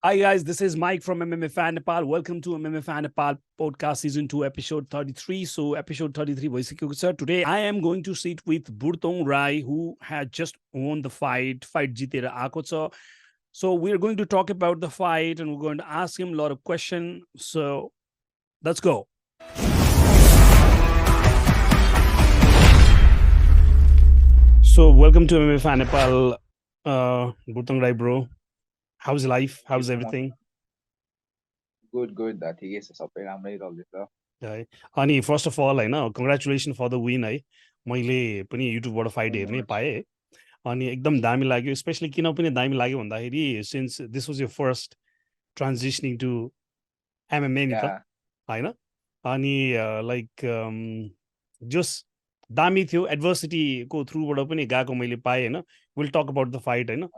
Hi guys, this is Mike from MMA Fan Nepal. Welcome to MMA Fan Nepal podcast season 2 episode 33. So episode 33 bhaisakeko cha. Today I am going to sit with Burthong Rai who had just won the fight jitera aako cha. So we're going to talk about the fight and we're going to ask him a lot of questions. So let's go. So welcome to MMA Fan Nepal, Burthong Rai bro. How's life? Thank you How's so much. everything? Good. ठिकै छ सबै राम्रै रहँदैछ है अनि first of all होइन congratulation for the win है मैले पनि युट्युबबाट फाइट Thank you हेर्नै very much. पाएँ अनि एकदम दामी लाग्यो स्पेसली किन पनि दामी लाग्यो भन्दाखेरि since this was your first transitioning to MMA नि त Yeah, होइन अनि लाइक जस दामी थियो एडभर्सिटीको थ्रुबाट पनि गएको मैले पाएँ होइन will talk about the fight होइन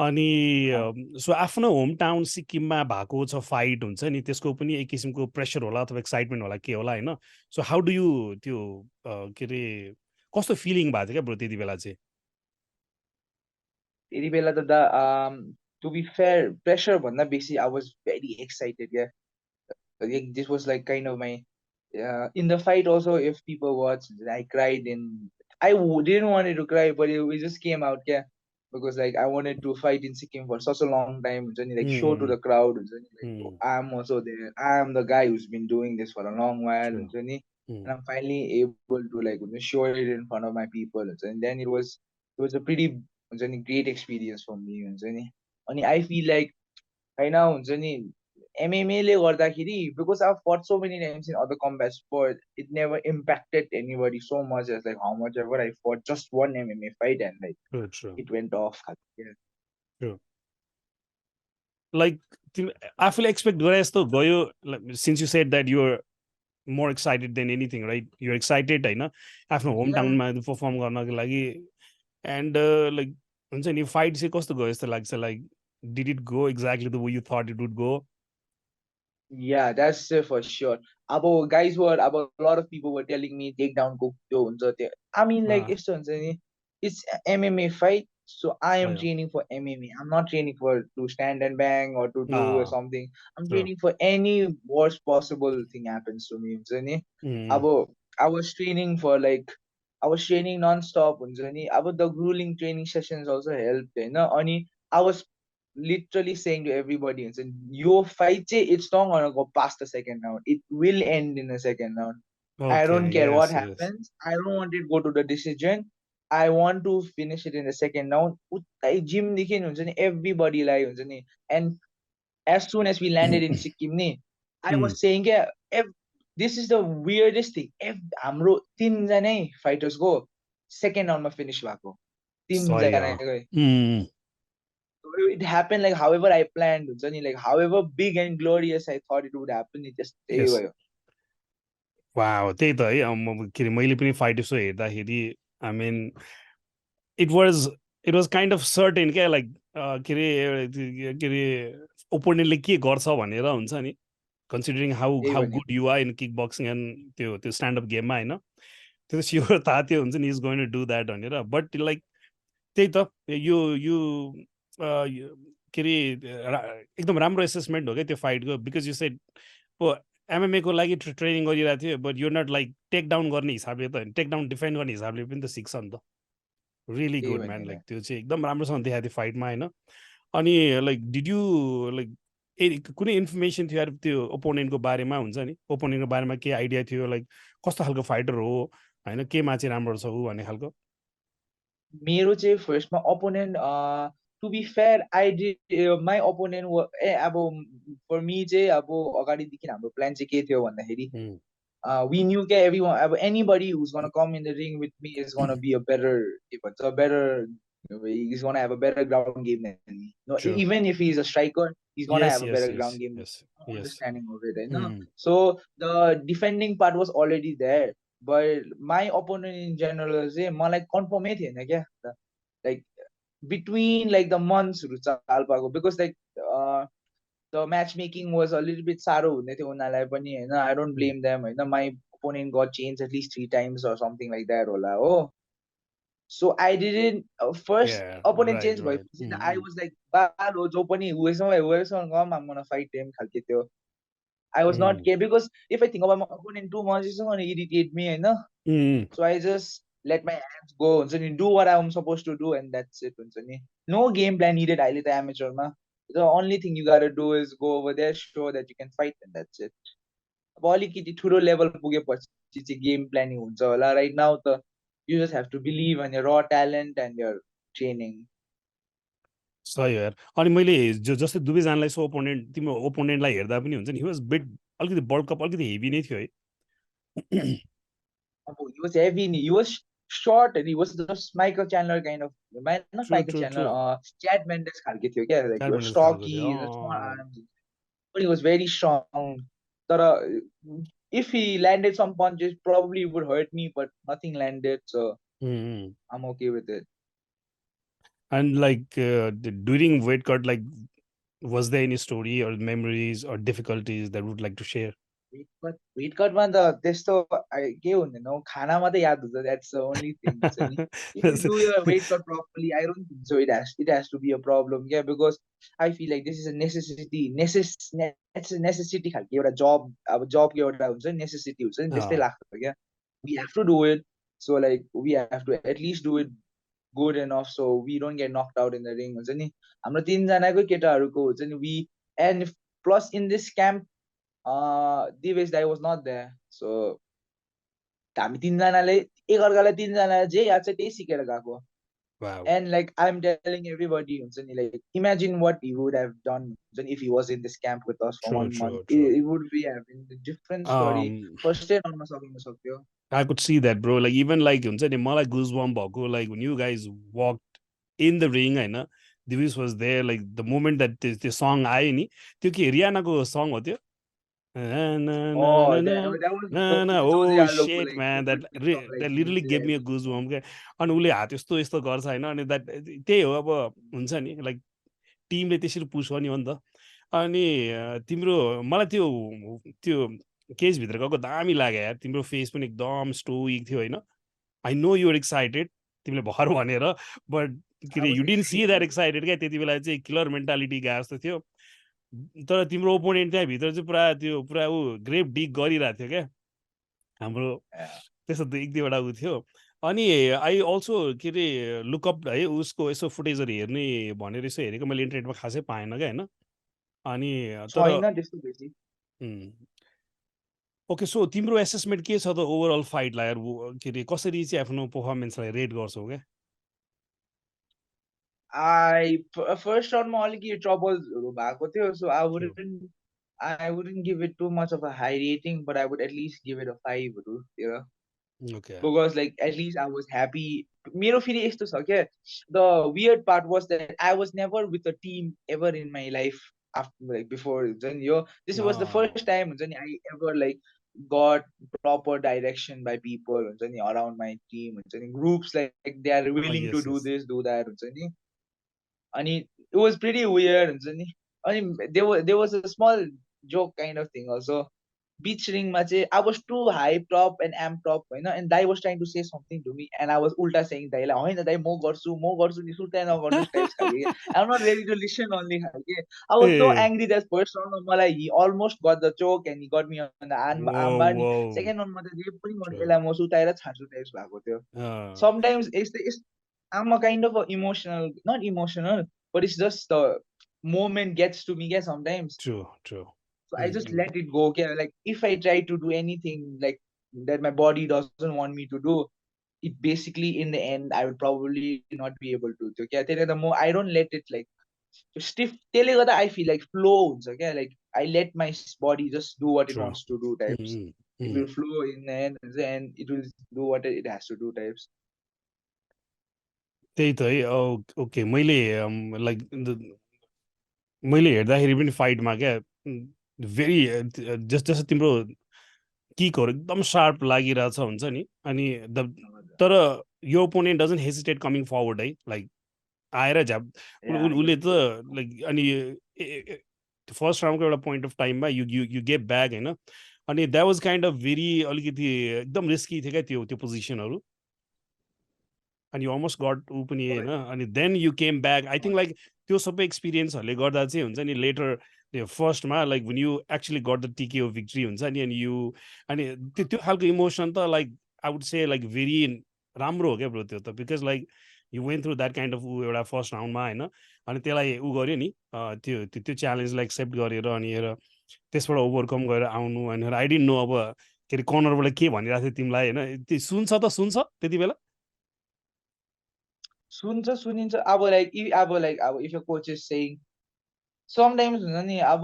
अनि सो आफ्नो होम टाउन सिक्किममा भएको छ फाइट हुन्छ नि त्यसको पनि एक किसिमको प्रेसर होला अथवा एक्साइटमेन्ट होला के होला होइन सो हाउ डु यु त्यो के अरे कस्तो फिलिङ भएको थियो क्या ब्रो त्यति बेला चाहिँ त्यति बेला त दा to be fair, pressure भन्दा बेसी I was very excited. Yeah, like, this was like kind of my in the fight also. If people watch, I cried in. Didn't want to cry, but it just came out. Yeah, because like I wanted to fight in Sikkim for such a long time. Like show to the crowd. Like oh, I'm also there. I'm the guy who's been doing this for a long while. And I'm finally able to like show it in front of my people. And then it was a pretty great experience for me. And I feel like right now MMA ले गर्दाखेरि because I've fought so many times in other combat sport, it never impacted anybody so much as like how much ever I fought just one MMA fight and like it went off. Yeah. Like आफूले expect गरे जस्तो गयो since you said that you're more excited then anything right you're excited होइन आफ्नो home Yeah. टाउनमा perform गर्नको लागि and like हुन्छ नि फाइट चाहिँ कस्तो गयो जस्तो लाग्छ like did it go exactly the way you thought it would go Yeah, that's for sure. About guys were about a lot of people were telling me take down go I mean like if so it's MMA fight, so I am training for MMA. I'm not training for to stand and bang or to do something. I'm training for any worst possible thing happens to me. About I was training for like I was training non-stop. About the grueling training sessions also helped. I was literally saying to everybody and saying, your fight, it's not gonna go past the second round. It will end in the second round. I don't care what happens. I don't want it to go to the decision. I want to finish it in the second round. Gym everybody like and as soon as we landed in Sikkim, I was saying, yeah, this is the weirdest thing. If हाम्रो तीनजना fighters go second round ma finish भएको तीनजना it happened like however I planned. Like however big and glorious I thought it would happen, it just भयो. Wow त्यही त है के अरे मैले पनि फाइट यसो हेर्दाखेरि I mean it was kind of certain क्या लाइक के अरे ओपोनेन्टले के गर्छ भनेर हुन्छ नि considering how good you are in kickboxing and त्यो स्ट्यान्डअप गेममा होइन त्यो स्योर थाहा थियो हुन्छ नि is going to do that भनेर बट लाइक त्यही त यो यो के अरे एकदम राम्रो एसेसमेन्ट हो क्या त्यो फाइटको बिकज यु सेड एमएमए को लागि ट्रेनिङ गरिरहेको थियो बट यो नट लाइक टेक डाउन गर्ने हिसाबले त टेक डाउन डिफेन्ड गर्ने हिसाबले पनि त सिक्छ नि त रियली गुड म्यान लाइक त्यो चाहिँ एकदम राम्रोसँग देखाएको थियो फाइटमा होइन अनि लाइक डिड यु लाइक कुनै इन्फर्मेसन थियो त्यो ओपोनेन्टको बारेमा हुन्छ नि ओपोनेन्टको बारेमा के आइडिया थियो लाइक कस्तो खालको फाइटर हो होइन केमा चाहिँ राम्रो छ ऊ भन्ने खालको मेरो चाहिँ फर्स्टमा opponent to be fair, I did my opponent was for me चाहिँ अब अगाडिदेखि हाम्रो प्लान चाहिँ के थियो भन्दाखेरि we knew that everyone anybody who's gonna come in the ring with me is gonna be a better he's gonna have a better ground game than me. No, even if he's a striker, he's gonna have a better ground game. Understanding of it, so the defending part was already there. But my opponent in general is like confirm like between like the months because like the matchmaking was a little bit saro. I don't blame them. My opponent got changed at least 3 times or something like that. So I didn't first Yeah, opponent right, change right. भएपछि I was like बालो जो पनि whoeverसँग गम I'm gonna fight them खालके त्यो. I was not care because if I think about my opponent too much, it's gonna irritate me, you know. So I just let my hands go हुन्छ नि, do what I'm supposed to do and that's it हुन्छ नि. No game plan needed अहिले त amateur मा. The only thing you gotta do is go over there, show that you can fight and that's it. अब अलिकति ठुलो level पुगेपछि चाहिँ गेम प्लानिङ हुन्छ होला. Right now त you just have to believe in your raw talent and your training. सही हो यार. अनि मैले जस्तै दुवैजनालाई सो ओपोनेन्ट तिम्रो ओपोनेन्टलाई हेर्दा पनि हुन्छ नि, he was bit अलिकति वर्ल्ड कप अलिकति हेभी नै थियो है. He was heavy, he was short and he was just Michael Chandler kind of man, not True, Michael true, Chandler, true. Chad Mendes खालके थियो क्या, like he was क्यारमेन्डस खालको stocky, थियो. the small arms, but he was very strong. तर if he landed some punches, probably it would hurt me, but nothing landed, so I'm okay with it. And like during weight cut, like was there any story or memories or difficulties that would like to share? Weight cut मा त त्यस्तो के हुँदैन हौ, खाना मात्रै याद हुन्छ. That's the only thing हुन्छ नि. If you do your weight cut properly, I don't think so it has to be a problem. Yeah, because I feel like this is a necessity. It's a necessity खालको एउटा job. अब job को एउटा हुन्छ नि, necessity हुन्छ नि, त्यस्तै लाग्छ क्या. We have to do it. So like we have to at least do it good enough so we don't get knocked out in the ring हुन्छ नि. हाम्रो तीनजनाकै केटाहरूको हुन्छ नि, we and plus in this camp Divesh Dai was not there. So हामी तीनजनाले एकअर्कालाई तीनजनाले जे याद छ त्यही सिकेर गएको. Wow. And like I'm telling everybody हुन्छ नि, like imagine what he would have done if he was in this camp with us for 1 month. It would be having a different story. First day गर्न सक्थ्यो. I could see that, bro. Like even like हुन्छ नि, मलाई goosebump भएको, like when you guys walked in the ring हैन, Divesh was there, like the moment that the song आयो नि, त्यो के रियानाको song हो त्यो? Oh, that was Oh shit, like man, that like literally gave me a goosebump क्या. अनि उसले हात यस्तो यस्तो गर्छ हैन, अनि that त्यही हो अब हुन्छ नि, like टिमले त्यसरी पुस गर्ने हो नि त. अनि तिम्रो मलाई त्यो त्यो केज भित्र गएको दामी लाग्यो यार. तिम्रो फेस पनि एकदम स्टोइक थियो हैन. I know you are excited तिमीले भर भनेर, बट के अरे you didn't see that excited क्या. त्यति बेला चाहिँ किलर मेन्टालिटी गएको जस्तो थियो. तर तिम्रो ओपोनेन्ट त्यहाँ भित्र चाहिँ पुरा ऊ ग्रेप डिग गरिरहेको थियो क्या. हाम्रो त्यस्तो एक दुईवटा ऊ थियो. अनि आई अल्सो के अरे लुकअप है उसको यसो फुटेजहरू हेर्ने भनेर यसो हेरेको मैले इन्टरनेटमा खासै पाएन क्या होइन. अनि तर ओके, सो तिम्रो एसेसमेन्ट के छ त ओभरअल फाइटलाई के अरे कसरी चाहिँ आफ्नो पर्फर्मेन्सलाई रेट गर्छौ क्या? फर्स्ट राउन्डमा अलिकति ट्रबल्सहरू भएको थियो, so I wouldn't give it too much of a high rating, but I would at least give it a 5 हरू तिर. Okay. Because like at least I was happy. मेरो फेरि यस्तो छ क्या, the weird part was that I was never with a team ever in my life after like before हुन्छ नि यो. This was the first time हुन्छ नि I ever like got proper direction by people हुन्छ नि around my team हुन्छ नि, groups like they are willing to do this do that हुन्छ नि. अनि it was pretty weird हुन्छ नि. अनि there was a small joke kind of thing also. Beach ring मा चाहिँ I was too hyped up and amped up होइन, and Dai was trying to say something to me and I was ulta saying दाइलाई होइन दाइ म गर्छु नि सुर्ता नगर्नुस् types खालके. I'm not ready to listen only खालके. I was so angry that first round मलाई he almost got the choke and he got me on the armbar. Second round मा त जे पनि गर्नु यसलाई म सुताएर छाड्छु टाइप्स भएको थियो. Sometimes I'm a kind of a emotional, not emotional, but it's just the moment gets to me sometimes. True. So I just let it go. Okay, like if I try to do anything like that my body doesn't want me to do, it basically in the end I will probably not be able to. Okay, the more I don't let it like stiff. I feel like flow. Okay, like I let my body just do what it wants to do. Types. It will flow in the end, and it will do what it has to do. Types. त्यही त है. Okay, मैले like मैले हेर्दाखेरि पनि फाइटमा क्या very जस्तो तिम्रो किकहरू एकदम सार्प लागिरहेछ हुन्छ नि. अनि तर यो opponent doesn't hesitate coming forward है, लाइक आएर झ्याप उसले त लाइक. अनि फर्स्ट राउन्डको एउटा पोइन्ट अफ टाइममा यु गेट ब्याक होइन. अनि that was kind of very अलिकति एकदम रिस्की थियो क्या त्यो पोजिसनहरू. and you almost got ऊ पनि होइन अनि then you came back. I think like त्यो सबै एक्सपिरियन्सहरूले गर्दा चाहिँ हुन्छ नि later त्यो फर्स्टमा like when you actually got the TKO victory हुन्छ नि अनि you अनि त्यो खालको इमोसन त like I would say like very राम्रो हो क्या ब्रो त्यो त because like you went through that kind of एउटा फर्स्ट राउन्डमा होइन अनि त्यसलाई ऊ गर्यो नि त्यो च्यालेन्जलाई एक्सेप्ट गरेर अनि हेर त्यसबाट ओभरकम गरेर आउनु अनि आई डिन्ट नो अब के अरे कर्नरबाट के भनिरहेको थियो तिमीलाई होइन त्यो सुन्छ त्यति बेला सुनिन्छ अब if your coach is saying sometimes हुन्छ नि अब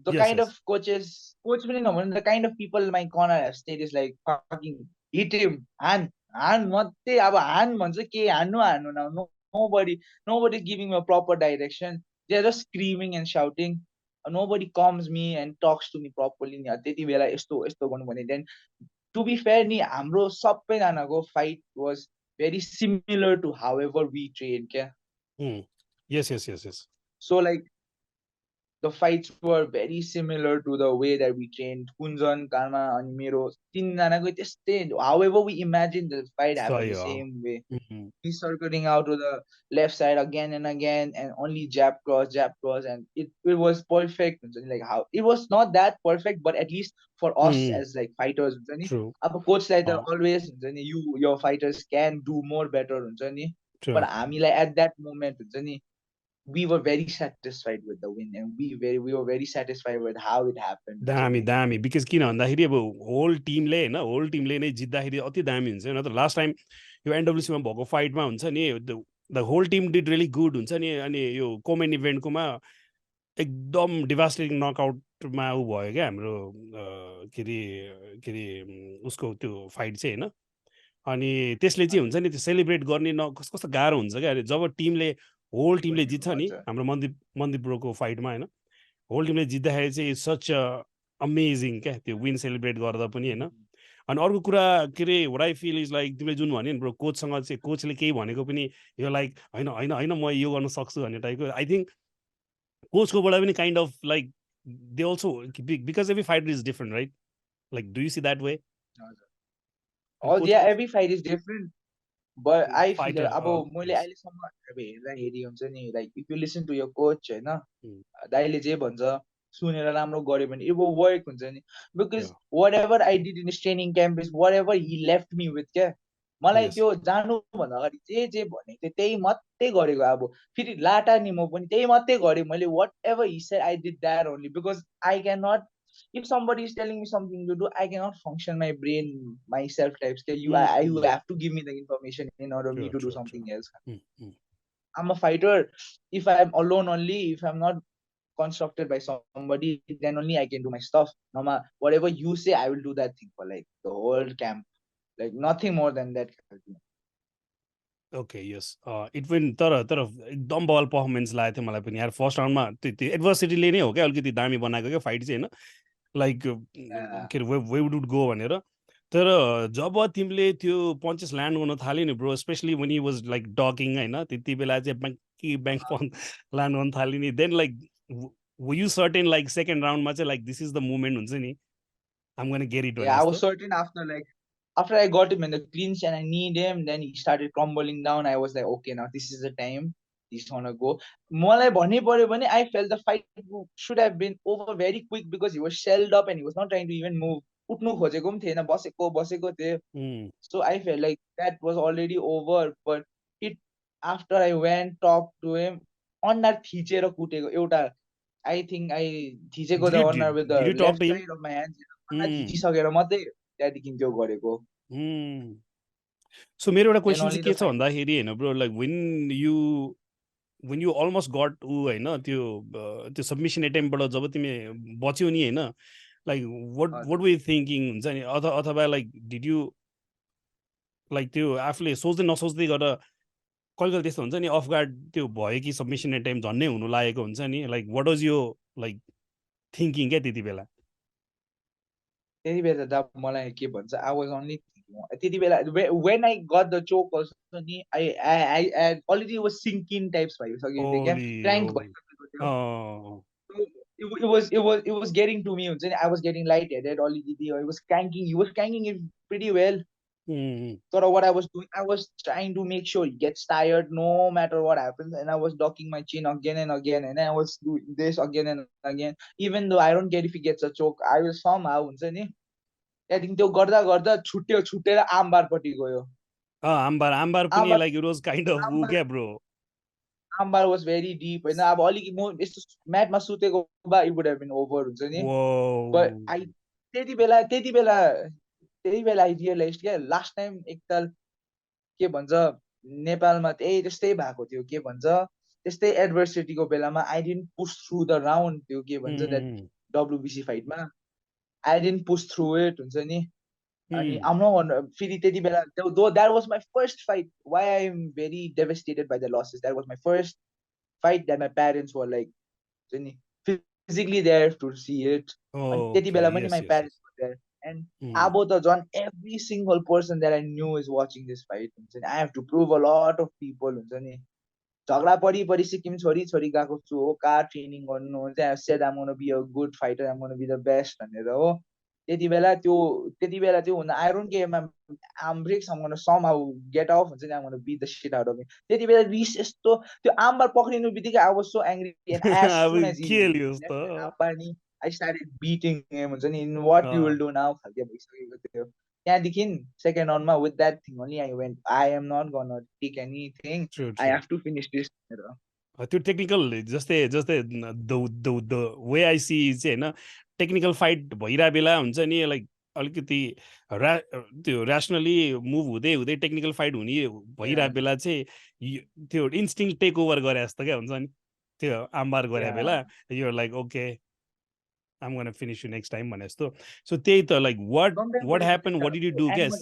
the yes kind yes of coach पनि नभन्नु the kind of people my corner have stayed is like fucking hit him hand मात्रै अब hand भन्छ के हान्नु now nobody is giving me a proper direction. They are just screaming and shouting. Nobody calms me and talks to me properly नि त्यति बेला यस्तो यस्तो गर्नु भने then to be fair नि हाम्रो सबैजनाको fight was very similar to however we train क्या yes so like the fights were very similar to the way that we trained. Kunjan, Karma, and Miro. However, we imagined the fight happened the same way. He's circling out to the left side again and again, and only jab cross, and it was perfect. Like how it was not that perfect, but at least for us as like fighters, true coach like always your fighters can do more better. But like at that moment, we were very satisfied with the win and we were very satisfied with how it happened. दामी because किन भन्दाखेरि अब whole टिमले नै जित्दाखेरि अति दामी हुन्छ न त लास्ट टाइम यो एनडब्ल्युसीमा भएको फाइटमा हुन्छ नि the whole team did really good हुन्छ नि अनि यो कोमेन इभेन्टकोमा एकदम डिभास्टेटिङ नकआउटमा ऊ भयो क्या हाम्रो के अरे उसको त्यो फाइट चाहिँ होइन अनि त्यसले चाहिँ हुन्छ नि त्यो सेलिब्रेट गर्ने कस्तो गाह्रो हुन्छ क्या जब होल टिमले जित्छ नि हाम्रो मन्दिप ब्रोको फाइटमा होइन होल टिमले जित्दाखेरि चाहिँ सच अमेजिङ क्या त्यो विन सेलिब्रेट गर्दा पनि होइन अनि अर्को कुरा के अरे what I feel is like तिमीले जुन भन्यो नि ब्रो कोचसँग चाहिँ कोचले केही भनेको पनि यो लाइक होइन म यो गर्न सक्छु भन्ने टाइपको आई थिङ्क कोचकोबाट पनि kind of like they also because every fighter is different right like do you see that way every fight is different. But I feel अब मैले अहिलेसम्म हेर्दाखेरि हुन्छ नि like if you listen to your coach होइन दाइले जे भन्छ सुनेर राम्रो गर्यो भने it will work हुन्छ नि because whatever I did in his training camp is whatever he left me with क्या मलाई त्यो जानुभन्दा अगाडि जे भनेको थियो त्यही मात्रै गरेको अब फेरि लाटा नि म पनि त्यही मात्रै गरेँ मैले whatever he said I did that only because I cannot if somebody is telling me something to do, I cannot function my brain myself types. You have to give me the information in order for me to do something else. I'm a fighter. If I'm alone only, if I'm not constructed by somebody, then only I can do my stuff. Mama, whatever you say, I will do that thing for like the whole camp. Like nothing more than that. Okay yes it win तर एकदम बल performance लागेको थियो मलाई पनि यार first राउन्डमा त्यो एडभर्सिटीले नै हो क्या अलिकति दामी बनाएको क्या फाइट चाहिँ होइन लाइक के अरे वे वुड गो भनेर तर जब तिमीले त्यो पन्चेस ल्यान्ड गर्न थाल्यो नि bro specially when he was like ducking होइन त्यति बेला चाहिँ ब्याङ्क ल्यान्ड गर्न थाल्यो नि then like you certain like second राउन्डमा चाहिँ like this is the moment हुन्छ नि I'm gonna get it. I was certain after I got him in the clinch and I need him, then he started crumbling down. I was like, okay, now this is the time. He's gonna go. I felt the fight should have been over very quick because he was shelled up and he was not trying to even move. So I felt like that was already over. But after I went, talked to him, on that I think I the honor with the left side of my hands. त्यहाँदेखि त्यो गरेको so मेरो एउटा question चाहिँ के छ भन्दाखेरि होइन bro like when you almost got होइन त्यो सबमिसन एटेम्पबाट जब तिमी बच्यौ नि होइन like what were you thinking हुन्छ नि अथवा लाइक डिड यु लाइक त्यो आफूले सोच्दै नसोच्दै गरेर कहिले त्यस्तो हुन्छ नि अफ गार्ड त्यो भयो कि सबमिसन एटेम्प झन्नै हुनु लागेको हुन्छ नि लाइक वाट वाज यो लाइक थिङ्किङ क्या त्यति बेला मलाई के भन्छ I was only त्यति बेला when I got the choke also नि I already was sinking types भइसकेको थियो क्या crank भइसकेको थियो it was getting to me हुन्छ नि I was getting lightheaded already he was cranking it pretty well So what I was doing, I was trying to make sure he gets tired no matter what happens, and I was docking my chin again and again, and I was doing this again and again. Even though I don't care if he gets a choke, I will somehow हुन्छ नि त्यहाँदेखि त्यो गर्दा गर्दा छुटेर आमबारपट्टि गयो. आम्बार पनि आमबार like it was kind of वु क्या ब्रो. आमबार वाज भेरी डिप होइन. अब अलिकति म यस्तो म्याटमा सुतेको भए it would have been over हुन्छ नि. बट आई त्यति बेला आई रियलाइज क्या लास्ट टाइम एकताल के भन्छ नेपालमा त्यस्तै भएको थियो. के भन्छ त्यस्तै एडभर्सिटीको बेलामा I didn't push through the round. त्यो के भन्छ द्याट डब्लुबिसी फाइटमा I didn't push through it हुन्छ नि. अनि फेरि त्यति बेला that was my first fight. Why I am very devastated by the losses. That was my first fight that my parents were like physically there to see it. And त्यति बेला पनि my parents were there. And abo the John, every single person that I knew is watching this fight. I have to prove a lot of people. झगडा परि सिक्किम छोरी गएको छु हो. Car training गर्नु हुन्छ. I said I'm going to be a good fighter. I'm going to be the best भनेर हो. त्यति बेला त्यो हुँदा I don't care man. I'm bricks. I'm going to somehow get off. I'm going to beat the shit out of him. त्यति बेला रिस यस्तो त्यो आमबार पक्रिनु बित्तिकै I was so angry. And as soon as he left आमबार नि I started beating him. हुन्छ नि what you will do now खालके भइसकेको थियो. त्यहाँदेखि सेकेन्ड राउन्डमा with that thing only I went, I am not gonna take anything. I have to finish this. त्यो technical जस्तै द वे आई सी चाहिँ होइन टेक्निकल फाइट भइरहेको बेला हुन्छ नि लाइक अलिकति त्यो ऱ्यासनली मुभ हुँदै हुँदै टेक्निकल फाइट हुने भइरहेको बेला चाहिँ त्यो इन्स्टिङ टेक ओभर गरे जस्तो क्या हुन्छ नि त्यो आमबार गरे बेला यो like okay I'm gonna finish you next time भने जस्तो. सो त्यही त like what happen what did you do guess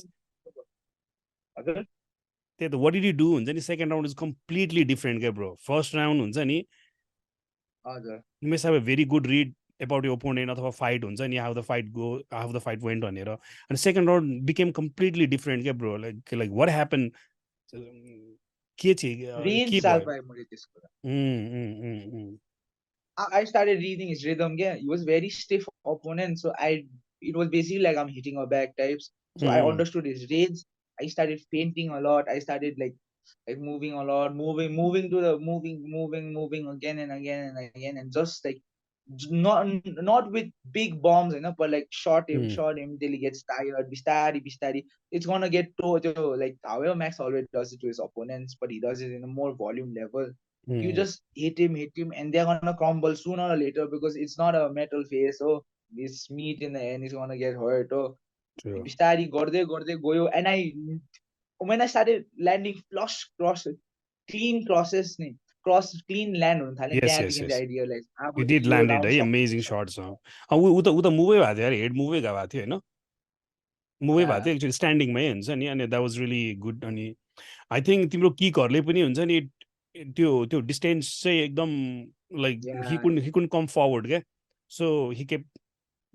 त्यही त वाट डिड यु डु हुन्छ नि. Second round is completely different क्या ब्रो. फर्स्ट राउन्ड हुन्छ नि you must have a very good read about your opponent अथवा फाइट हुन्छ नि how the fight went भनेर. अनि second round became completely different क्या ब्रो. like what happened के I started reading his rhythm. Yeah, he was very stiff opponent, so it was basically like I'm hitting a back types. So I understood his range. I started fainting a lot. I started like moving a lot, moving again and again and again, and just like not with big bombs, but like shot him till he gets tired. Bistari. It's gonna get to like however Max always does it to his opponents, but he does it in a more volume level. You just hit him, and they're gonna crumble sooner or later because it's not a metal face. So it's meat in the end. It's gonna get hurt. Oh, Bistari gorde goyo, and when I started landing flush crosses, clean crosses, clean land हुन थाल्यो. त्यहाँदेखि I realized you did land it है. amazing shots. उता मुभै भएको थियो यार. Head मुभै भएको थियो हैन. मुभै भएको थियो एक्चुअली स्ट्यान्डिङमै हुन्छ नि. अनि द्याट वाज रियली गुड. अनि आई थिङ्क तिम्रो किकहरूले पनि हुन्छ नि त्यो डिस्टेन्स चाहिँ एकदम like he couldn't come forward क्या. So he kept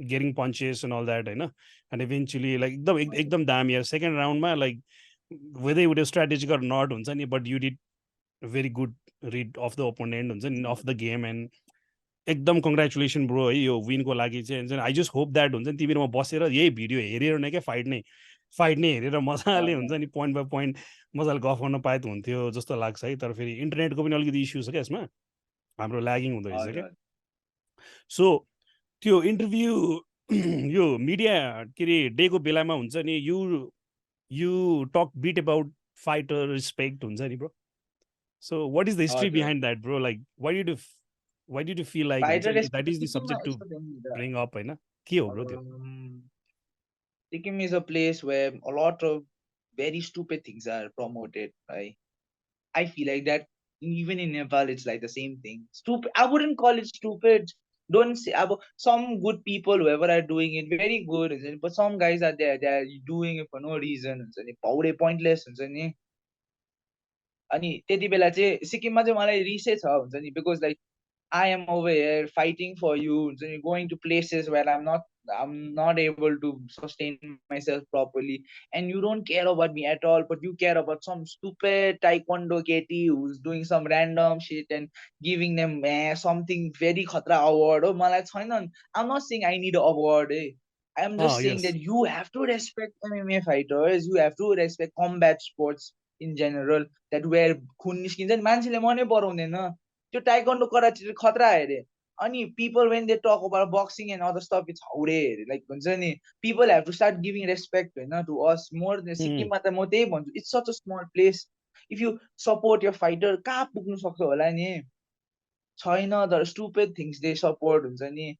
getting punches and all that होइन. एन्ड इभेन्चुली लाइक एकदम दामी. सेकेन्ड राउन्डमा like whether would strategic or not हुन्छ नि but you did very good read of the opponent हुन्छ नि of the game. And एकदम congratulation bro है यो विनको लागि चाहिँ. आई जस्ट होप द्याट हुन्छ नि तिमीहरूमा बसेर यही भिडियो हेरेर नै क्या फाइट नै हेरेर मजाले हुन्छ नि पोइन्ट बाई पोइन्ट मजाले गफ गर्न पाए त हुन्थ्यो जस्तो लाग्छ है. तर फेरि इन्टरनेटको पनि अलिकति इस्यु छ क्या यसमा. हाम्रो ल्यागिङ हुँदो रहेछ क्या. सो त्यो इन्टरभ्यू यो मिडिया के अरे डेको बेलामा हुन्छ नि you talk bit about fighter respect हुन्छ नि bro. So what is the history behind that bro. Like why did you feel like that is the subject to bring up होइन के हो ब्रो त्यो. Sikkim is a place where a lot of very stupid things are promoted. I feel like that even in Nepal it's like the same thing. Stupid, I wouldn't call it stupid. Don't say some good people whoever are doing it very good, but some guys are there, they are doing it for no reason. Pointless हुन्छ नि. अनि त्यति बेला चाहिँ सिक्किममा चाहिँ मलाई रिसै छ हुन्छ नि because like I am over here fighting for you, going to places where I'm not able to sustain myself properly, and you don't care about me at all, but you care about some stupid taekwondo KT who's doing some random shit and giving them something very khatra award. Oh, malai chhainan. I'm not saying I need an award. I'm just saying yes. that you have to respect MMA fighters, you have to respect combat sports in general, that where खुन निस्किन्छ नि मान्छेले मनै पराउँदैन त्यो taekwondo karate खतरा अरे अनि people when they talk about boxing and other stuff it's हाउडे अरे like हुन्छ नि people have to start giving respect हैन to us more than सिक्किममा त म त्यही भन्छु it's such a small place if you support your fighter कहाँ पुग्नु सक्छ होला नि छैन तर stupid things they support हुन्छ नि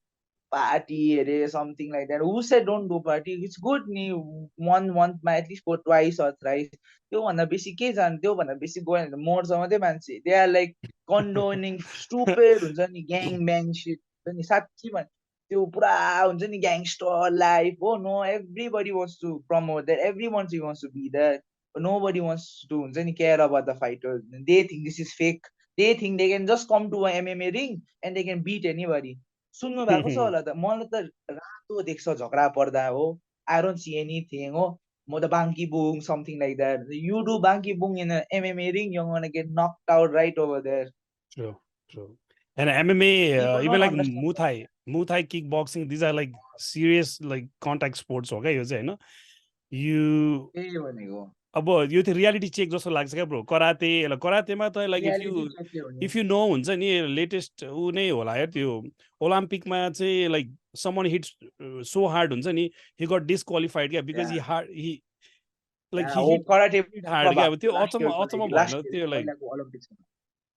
party something like that. Who said don't do party? It's good ni one month at least for twice or thrice. त्यो भन्दा बेसी के जान्छ त्यो भन्दा बेसी गयो भने मर्छ मात्रै मान्छे they are like condoning stupid हुन्छ नि gang bang shit हुन्छ नि साच्चै भन् त्यो पुरा हुन्छ नि gangster life oh no everybody wants to promote that everyone wants to be there but nobody wants to हुन्छ नि care about the fighters they think this is fake they think they can just come to a MMA ring and they can beat anybody सुन्नु भएको छ होला त मलाई त रातो देख्छ झगडा पर्दा हो I don't see anything हो म त बाङ्की बुङ something like that you do बाङ्की बुङ in a MMA ring you're gonna get knocked out right over there True. And MMA people even don't like understand Muay Thai kickboxing these are like serious like contact sports हो क्या यो चाहिँ हैन you त्यही भनेको अब यो त रियालिटी चेक जस्तो लाग्छ क्या ब्रो करातेमा त लाइक reality check के हुने इफ यु नो हुन्छ नि लेटेस्ट ऊ नै होला यार त्यो ओलम्पिकमा चाहिँ like someone hits so hard हुन्छ नि ही गट डिस्क्वालिफाइड क्या बिकज ही लाइक ही हो कराटे हिट हार्ड क्या अब त्यो अचम्म भएन लास्ट त्यो लाइक पहिलाको ओलम्पिक्समा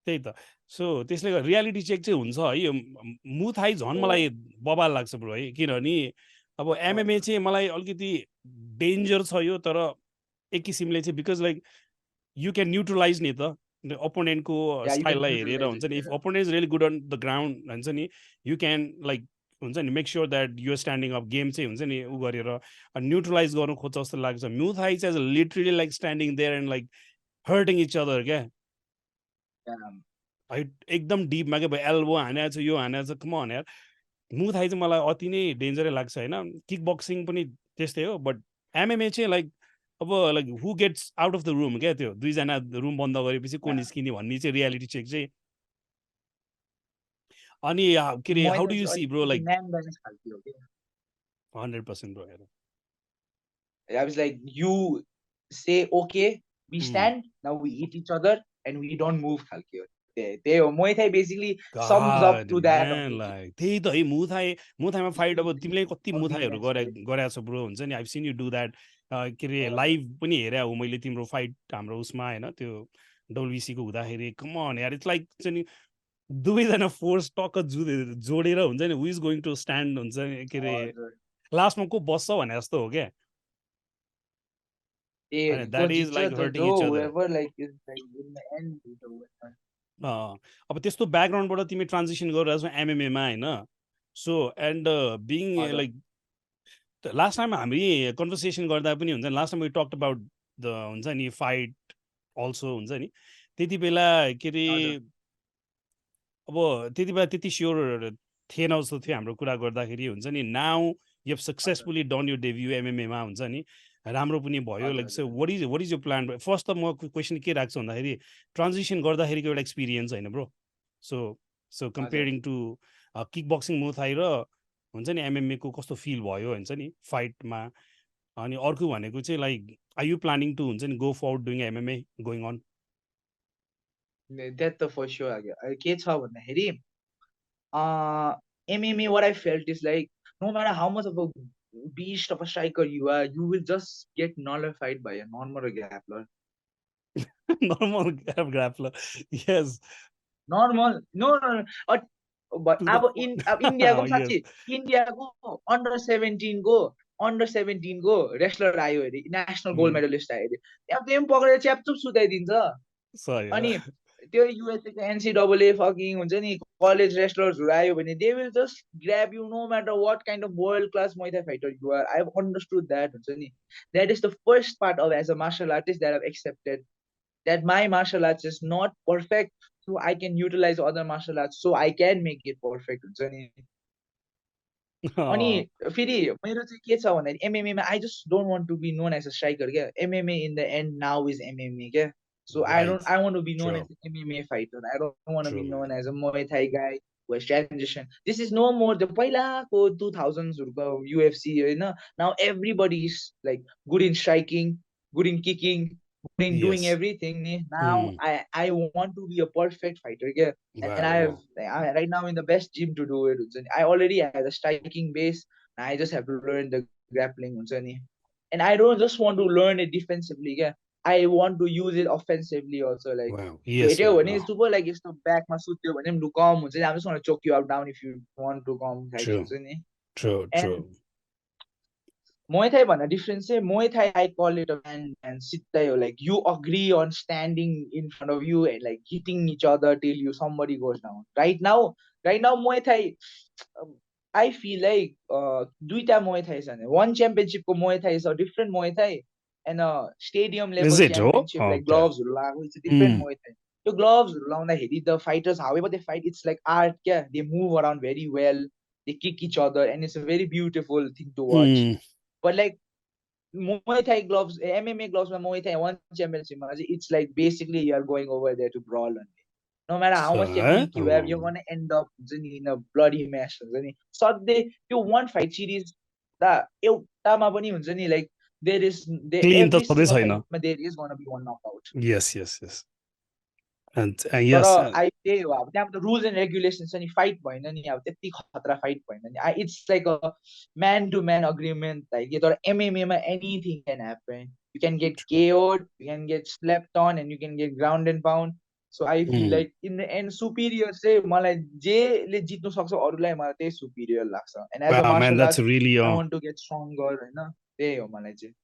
त्यही त सो त्यसले गर्दा रियालिटी चेक चाहिँ हुन्छ है यो मुथाई झन् मलाई बबाल लाग्छ ब्रो है किनभने अब एमएमए चाहिँ मलाई अलिकति डेन्जर छ यो तर एक किसिमले चाहिँ because like you can neutralise नि त अपोनेन्टको स्टाइललाई हेरेर हुन्छ नि if opponent is really good on the ground हुन्छ नि यु क्यान लाइक हुन्छ नि make sure that your standing up game चाहिँ हुन्छ नि ऊ गरेर न्युट्रलाइज गर्नु खोज्छ जस्तो लाग्छ मुथाई चाहिँ literally like standing there and like hurting each other क्या एकदम डिपमा क्या भयो एल्बो हानेको छ यो हानेको छ कम यार मुथाई चाहिँ मलाई अति नै डेन्जरै लाग्छ होइन किक बक्सिङ पनि त्यस्तै हो बट एमएमए चाहिँ लाइक अब like who gets out of the room क्या त्यो दुईजना रुम बन्द गरेपछि को निस्किने भन्ने चाहिँ रियालिटी चेक चाहिँ अनि के अरे how do you see bro like 100% bro हेर I was like you say okay we stand now we eat each other and we don't move खालके हो त्यही हो Muay Thai basically sums up to that like त्यही त है मुथाईमा fight अब तिमीले कति मुथाईहरू गरेको छ ब्रो हुन्छ नि I've scene you do that के अरे लाइभ पनि हेरे हो मैले तिम्रो फाइट हाम्रो उसमा होइन त्यो डब्लुबिसीको हुँदाखेरि कमन यार इट्स लाइक चाहिँ नि दुवैजना फोर्स टक्क जोडेर हुन्छ नि हु इज गोइङ टु स्ट्यान्ड हुन्छ नि के अरे लास्टमा को बस्छ भने जस्तो हो क्या that is like hurting each other अब त्यस्तो ब्याकग्राउन्डबाट तिमी ट्रान्जिसन गरिरहेको छौ एमएमएमा होइन so and being like last time हामी कन्भर्सेसन गर्दा पनि हुन्छ नि last time we talk about the हुन्छ नि फाइट अल्सो हुन्छ नि त्यति बेला के अरे अब त्यति बेला त्यति स्योर थिएन जस्तो थियो हाम्रो कुरा गर्दाखेरि हुन्छ नि now you have successfully done you debut एमएमएमा हुन्छ नि राम्रो पनि भयो लाइक सो वाट इज यो प्लान फर्स्ट त म क्वेसन के राख्छु भन्दाखेरि ट्रान्जिसन गर्दाखेरिको एउटा एक्सपिरियन्स होइन bro so comparing to kickboxing Muay Thai र हुन्छ नि एमएमएको कस्तो फिल भयो हुन्छ नि फाइटमा अनि अर्को भनेको चाहिँ like are you planning to हुन्छ नि go for doing MMA going on That the for sure के छ भन्दाखेरि MMA what I felt is like no matter how much of a beast of a striker you are you will just get nullified by a normal grappler normal grappler yes normal no but अब इन्डियाको साँच्चै इन्डियाको under 17 को wrestler आयो अरे national gold medallist आयो अरे त्यहाँ त्यो पक्रेर च्यापचुप सुताइदिन्छ अनि त्यो युएसए को NCAA फकिङ हुन्छ नि कलेज रेस्लर्सहरु आयो भने they will just grab you no matter what kind of world class Muay Thai fighter you are I have understood that हुन्छ नि that is the first part of as a martial artist that I have accepted that my martial arts is not perfect so I can utilize other martial arts so I can make it perfect हुन्छ नि अनि फेरि मेरो चाहिँ के छ भन्दाखेरि MMA मा I just don't want to be known as a striker क्या MMA in the end now is MMA क्या so I want to be known as an MMA fighter I don't want to be known as a Muay Thai guy was transition. This is no more the पहिलाको 2000s UFC, now everybody is like good in striking, good in kicking, good in doing Yes. everything. Now I want to be a perfect fighter, yeah. And Wow. I right now in the best gym to do it. I already have a striking base. I just have to learn the grappling, and I don't just want to learn it defensively, yeah. I want to use it offensively also, like Wow. त्यो Yes. हेऱ्यो भने Wow. यस्तो पो like यस्तो ब्याकमा सुत्यो भने पनि लु कम हुन्छ नि I'm just gonna choke you up down if you want to come type True. हुन्छ नि. True. And True. Muay Thai भन्दा डिफरेन्स चाहिँ Muay Thai I call it a man and सित्तै हो, like you agree on standing in front of you and like hitting each other till you somebody goes down. Right now Muay Thai I feel like दुईटा Muay Thai छ भने one championship को Muay Thai is a different Muay Thai and a stadium Is level it? Oh, championship like okay. gloves लगाएको it's a different Muay Thai. The gloves लाउँदाखेरि the fighters however they fight it's like art, yeah. They move around very well, they kick each other and it's a very beautiful thing to watch. But like Muay Thai gloves, MMA gloves, Muay Thai one championship, it's like basically you are going over there to brawl only. No matter how much technique you have, you're gonna end up in a bloody mess. So you want fight series that like Clean त every छँदै single छैन. fight there is gonna be one knockout. Yes. Yes. Yes. And तर yes. त्यही हो अब त्यहाँ rules and regulations छ नि फाइट भएन नि अब त्यति खतरा फाइट भएन नि it's like a man to man agreement like तर एमएमएमा anything can happen you can get KO'd you can get slapped on and you can get ground and pound so I feel like in the end superior चाहिँ मलाई जेले जित्नु सक्छ अरूलाई मलाई त्यही सुपिरियर लाग्छ and as a Wow, man, martial that's art really I want to get stronger होइन त्यही हो मलाई चाहिँ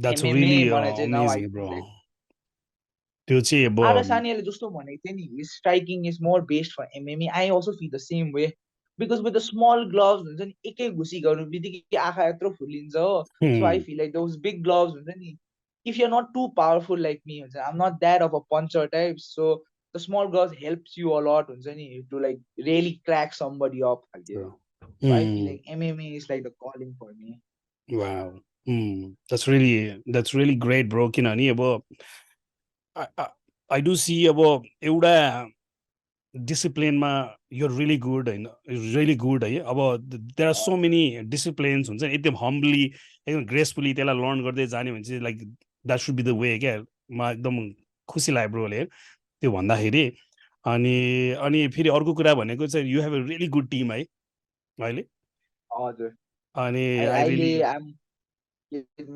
that's एमएमए really मलाई चाहिँ now I amazing, feel bro. Like त्यो चाहिँ अब Ara Saniel justo भनेको थिएँ नि striking is more based for MMA. I also feel the same way because with the small gloves हुन्छ नि एकै घुसी गर्नु बित्तिकै आँखा यत्रो फुलिन्छ हो. So I feel like those big gloves हुन्छ नि if you're not too powerful like me हुन्छ I'm not that of a puncher type, so the small gloves helps you a lot हुन्छ नि to like really crack somebody up खालके. So I feel like MMA is like the calling for me. Wow. That's really great, bro. किनभने अब I do see अब एउटा डिसिप्लिनमा you're really good होइन really good है अब there are so many disciplines हुन्छ नि एकदम humbly एकदम gracefully त्यसलाई लर्न गर्दै जाने भने चाहिँ like that should be the way क्या म एकदम खुसी लाग्यो ब्रोले त्यो भन्दाखेरि अनि फेरि अर्को कुरा भनेको चाहिँ you have a really good team है अहिले हजुर अनि I अहिले really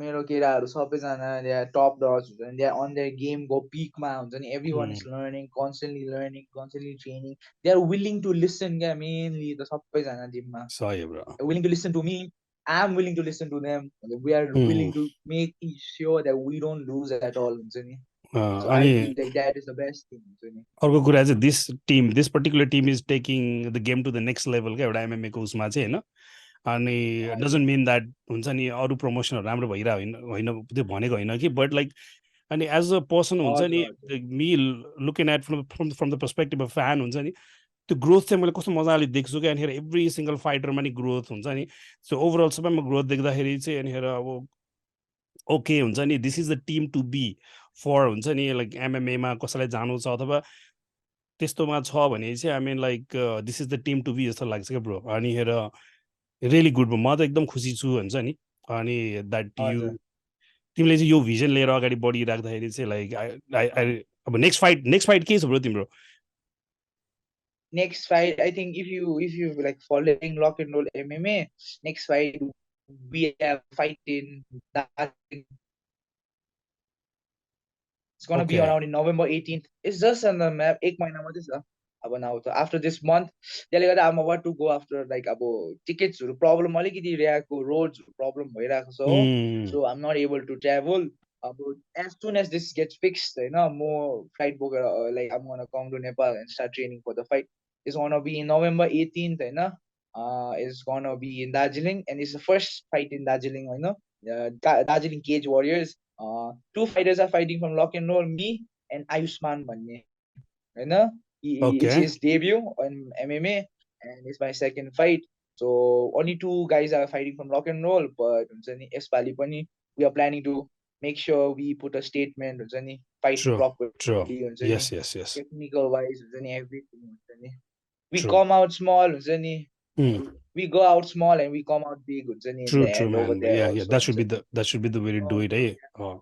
मेरो केटाहरू सबैजना टप डच हुन्छ नि अन देयर गेमको पिकमा हुन्छ नि every one is learning constantly training they are willing to listen क्या मेनली त सबैजना जिममा सही bro willing to listen to me I am willing to listen to them we are willing to make sure that we don't lose at all हुन्छ नि so I feel like that is the best thing हुन्छ नि अर्को कुरा चाहिँ this particular team is taking the game to the next level क्या एउटा एमएमएको उसमा चाहिँ होइन अनि डजन्ट मिन द्याट हुन्छ नि अरू प्रमोसनहरू राम्रो भइरहेको होइन त्यो भनेको होइन कि बट लाइक अनि एज अ पर्सन हुन्छ नि me looking at from the perspective of fan हुन्छ नि त्यो ग्रोथ चाहिँ मैले कस्तो मजाले देख्छु क्या यहाँनिर एभ्री सिङ्गल फाइटरमा नि ग्रोथ हुन्छ नि सो ओभरअल सबैमा ग्रोथ देख्दाखेरि चाहिँ यहाँनिर अब ओके हुन्छ नि this is the team to be for हुन्छ नि लाइक एमएमएमा कसैलाई जानु छ अथवा त्यस्तोमा छ भने चाहिँ I mean like this is the team to be जस्तो लाग्छ क्या ब्रो अनि हेर रियली गुड म त एकदम खुसी छु हुन्छ नि अनि द्याट यु तिमीले चाहिँ यो भिजन लिएर अगाडि बढिराख्दाखेरि चाहिँ लाइक अब नेक्स्ट फाइट के छ ब्रो तिम्रो next fight I think if you like following lock and roll MMA next fight we have fight in that it's gonna be around in November 18th. It's just on the map. एक महिना मात्रै छ अब now after this month त्यसले गर्दा I'm about to go after like अब टिकट्सहरु problem अलिकति रहेको रोड्स प्रब्लम भइरहेको छ हो so I'm not able to travel as soon as this gets fixed हैन म फ्लाइट बोकेर like I'm gonna come to Nepal and start training for the fight. It's gonna be in November 18th हैन it's gonna be in Darjeeling and it's the first fight in Darjeeling हैन Darjeeling Cage Warriors. Two fighters are fighting from Lock and Roll, me and Ayushman भन्ने हैन it's his debut on MMA and it's my second fight so only two guys are fighting from Lock and Roll but हुन्छ नि यसपालि पनि we are planning to make sure we put a statement हुन्छ नि fight properly हुन्छ नि technical wise हुन्छ नि everything हुन्छ नि we come out small, Zani. Mm. We go out small and we come out big, Zani, in True, the true, end over man. there Yeah, also. that should be the way to do it, eh?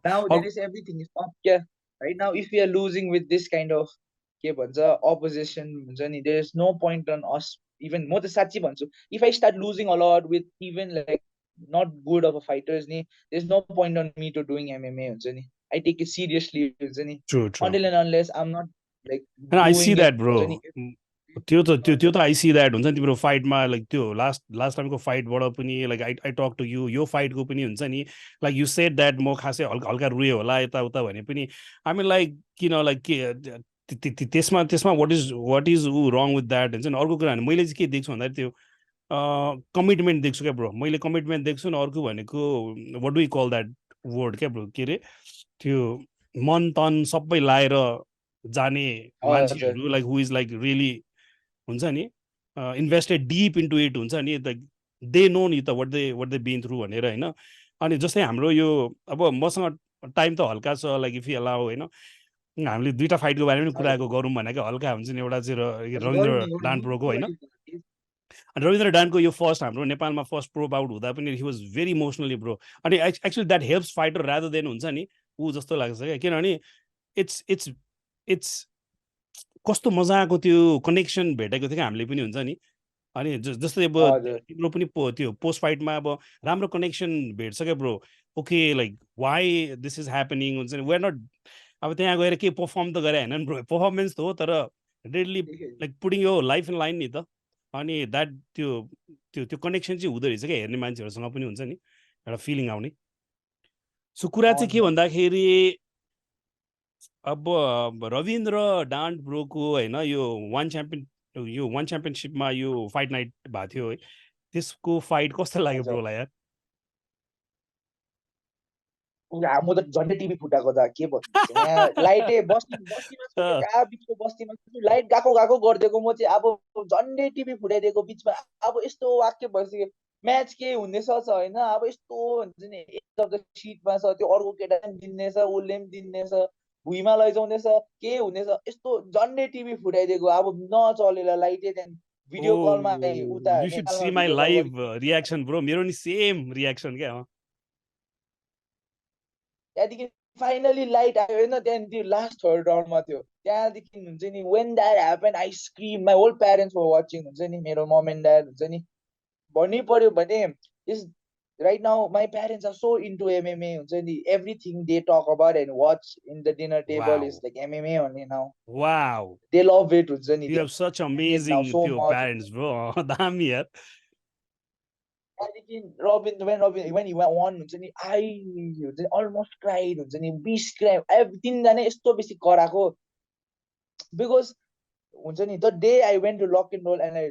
Now there is everything is up here. Right now, if we are losing with this kind of opposition, Zani, there is no point on us. Even more the sachi banchu. If I start losing a lot with even like not good of a fighters, ni, there's no point on me to doing MMA, Zani. I take it seriously, Zani. True, true. Until and unless I'm not like And I see doing that, it, bro. Zani. त्यो त I see that हुन्छ नि तिम्रो फाइटमा like त्यो last टाइमको फाइटबाट पनि like I talk to यो फाइटको पनि हुन्छ नि लाइक यु सेड द्याट म खासै हल्का हल्का रुएँ होला यताउता भने पनि आई मिन लाइक किन लाइक के त्यसमा वाट इज ऊ रङ विथ द्याट हुन्छ नि अर्को कुरा मैले चाहिँ के देख्छु भन्दाखेरि त्यो कमिटमेन्ट देख्छु क्या ब्रो मैले कमिटमेन्ट देख्छु नि अर्को भनेको what do you call that word क्या ब्रो के अरे त्यो मन तन सबै लाएर जाने मान्छेहरू like who is like really हुन्छ नि इन्भेस्टेड डिप इन्टु इट हुन्छ नि लाइक दे नो नि त वाट दे बिन थ्रु भनेर होइन अनि जस्तै हाम्रो यो अब मसँग टाइम त हल्का छ लाइक इफ यु अलाउ होइन हामीले दुईवटा फाइटको बारेमा पनि कुराको गरौँ भनेको हल्का हुन्छ नि एउटा चाहिँ रविन्द्र डान प्रोको होइन अनि रविन्द्र डानको यो फर्स्ट हाम्रो नेपालमा फर्स्ट प्रो आउट हुँदा पनि he was very emotionally bro अनि actually that helps fighter rather than हुन्छ नि ऊ जस्तो लाग्छ क्या किनभने इट्स इट्स इट्स कस्तो मजाको त्यो कनेक्सन भेटेको थियो क्या हामीले पनि हुन्छ नि अनि जस्तै अब तिम्रो पनि त्यो पोस्ट फाइटमा अब राम्रो कनेक्सन भेट्छ क्या bro okay like why this is happening हुन्छ नि वेआर नट अब त्यहाँ गएर के पर्फर्म त गरे होइन ब्रो पर्फर्मेन्स त हो तर रेडली लाइक पुटिङ यो लाइफ इन लाइन नि त अनि द्याट त्यो कनेक्सन चाहिँ हुँदो रहेछ क्या हेर्ने मान्छेहरूसँग पनि हुन्छ नि एउटा फिलिङ आउने सो कुरा चाहिँ के भन्दाखेरि अब रविन्द्र डान्ट ब्रोको होइन यो वान च्याम्पियनसिपमा यो फाइट नाइट भएको थियो है त्यसको फाइट कस्तो लाग्यो ब्रोलाई यार म त झन्डै टिभी फुटाएको त के भन्नु यहाँ लाइटै बस्तीमा बिचको बस्तीमा लाइट गएको गरिदिएको म चाहिँ अब झन्डै टिभी फुटाइदिएको बिचमा अब यस्तो वाक्य भइसक्यो म्याच के हुँदैछ होइन अब यस्तो हुन्छ नि एक सिटमा छ त्यो अर्को केटा पनि दिनेछ उसले पनि दिनेछ भुइँमा लैजाउँदैछ के हुँदैछ यस्तो झन्डै टिभी फुटाइदिएको अब नचलेर लाइटै त्यहाँदेखि भिडियो कलमा उता you should see my live reaction bro मेरो नि सेम रियाक्सन क्या त्यहाँदेखि फाइनली लाइट आयो होइन त्यहाँदेखि लास्ट थर्ड राउन्डमा थियो त्यहाँदेखि हुन्छ नि when that happen I scream my whole parents for watching हुन्छ नि मेरो मम एन्ड ड्याड हुन्छ नि भन्नै पर्यो भने is right now my parents are so into MMA हुन्छ नि everything they talk about and watch in the dinner table is like MMA only now. Wow, they love it हुन्छ नि you have such amazing parents bro दामी यार त्यहाँदेखि when he won हुन्छ नि I almost cried हुन्छ नि बिस क्राई तिनजना यस्तो बेसी कराएको because हुन्छ नि the day I went to lock and roll and I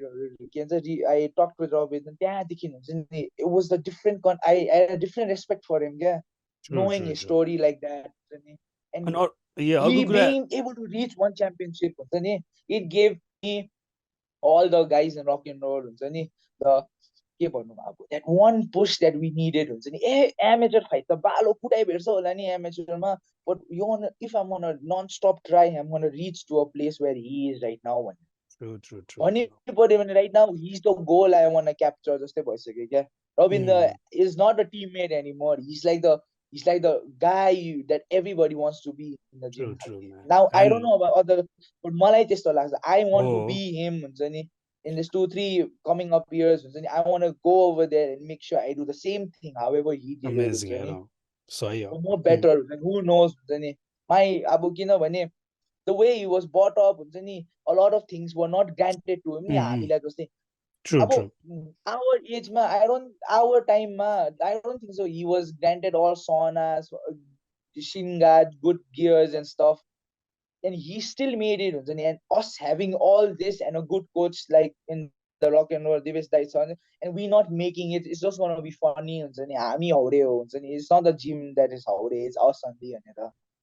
talked with Robin त्यहाँदेखि हुन्छ नि it was the different I had a different respect for him yeah knowing his story like that and he being able to reach one championship हुन्छ नि it gave me all the guys in rock and roll हुन्छ नि the के भन्नु अब that one push that we needed हुन्छ नि amateur fight त बालो कुटाइ भेट्छ होला नि amateurमा but if I'm gonna non-stop try I'm gonna reach to a place where he is right now true भन्ने पर्यो भने right now he's the goal I want to capture जस्तै भइसक्यो क्या Ravinder is not a teammate anymore he's like the guy that everybody wants to be in the gym now I don't know about other but मलाई त्यस्तो लाग्छ I want to be him हुन्छ नि in this 2-3 coming up years I want to go over there and make sure I do the same thing however he did amazing it more better who knows my abu kinabhane the way he was brought up a lot of things were not granted to him हामीलाई जस्तै true our age ma our time ma I don't think so he was granted all saunas shinga good gears and stuff and he still made it and us having all this and a good coach like in the rock and roll Divesh Dyson and we not making it it's just going to be funny it's not the gym that is haure it's us only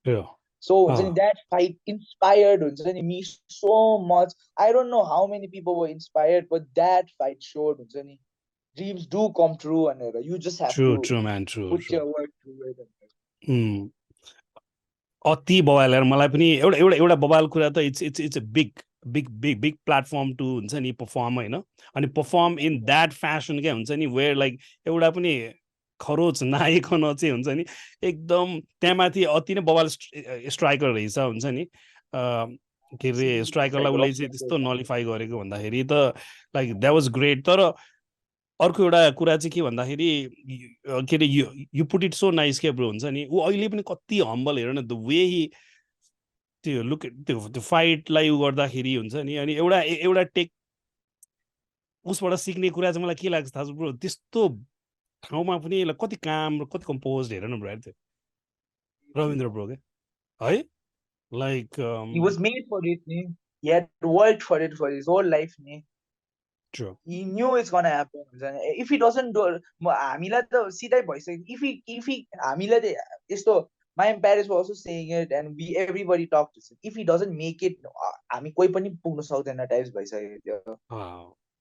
yeah so that fight inspired me so much I don't know how many people were inspired but that fight showed dreams do come true and you just have to man put your work through it अति बवाल यार मलाई पनि एउटा बवाल कुरा त it's a big big platform to हुन्छ नि perform हैन अनि perform in that fashion के हुन्छ नि where like एउटा पनि खरोच नाइकन चाहिँ हुन्छ नि एकदम त्यहाँमाथि अति नै बवाल स्ट्राइकर रहेछ हुन्छ नि के अरे स्ट्राइकरलाई उसले चाहिँ त्यस्तो नलिफाई गरेको भन्दाखेरि त लाइक द्याट वाज ग्रेट तर अर्को एउटा कुरा चाहिँ के भन्दाखेरि के अरे you put it so nice के ब्रो हुन्छ नि ऊ अहिले पनि कति हम्बल हेर न द वे हि त्यो लुक त्यो फाइटलाई उ गर्दाखेरि हुन्छ नि अनि एउटा टेक उसबाट सिक्ने कुरा चाहिँ मलाई के लाग्छ थाहा छ ब्रो त्यस्तो ठाउँमा पनि कति काम र कति कम्पोज हेर न ब्रो त्यो रविन्द्र ब्रो के है like he was made for it ne? He had worked for it for his whole life ne? True. He knew it's gonna happen if he doesn't do हामीलाई त सिधै भइसक्यो if he हामीलाई त यस्तो my parents were also saying it and everybody talked to him if he doesn't make it हामी कोही पनि पुग्न सक्दैन टाइप्स भइसक्यो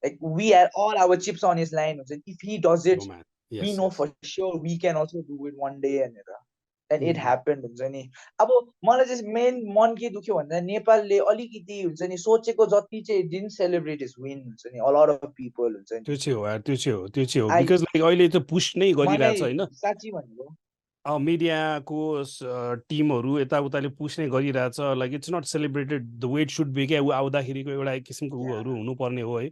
like we had all our chips on his line if he does it we know for sure we can also do it one day and it happened हुन्छ नि अब मलाई चाहिँ मेन मन के दुख्यो भन्दा नेपालले अलिकति हुन्छ नि सोचेको जति चाहिँ didn't celebrate his win हुन्छ नि a lot of people हुन्छ नि त्यो चाहिँ हो बिकज लाइक अहिले त पुश नै गरिरहेछ हैन साच्चै भनेको मिडियाको टिमहरु यताउताले पुश नै गरिरहेछ like it's not celebrated the way it should be के आउँदाखेरिको एउटा किसिमको उहरु हुनुपर्ने हो है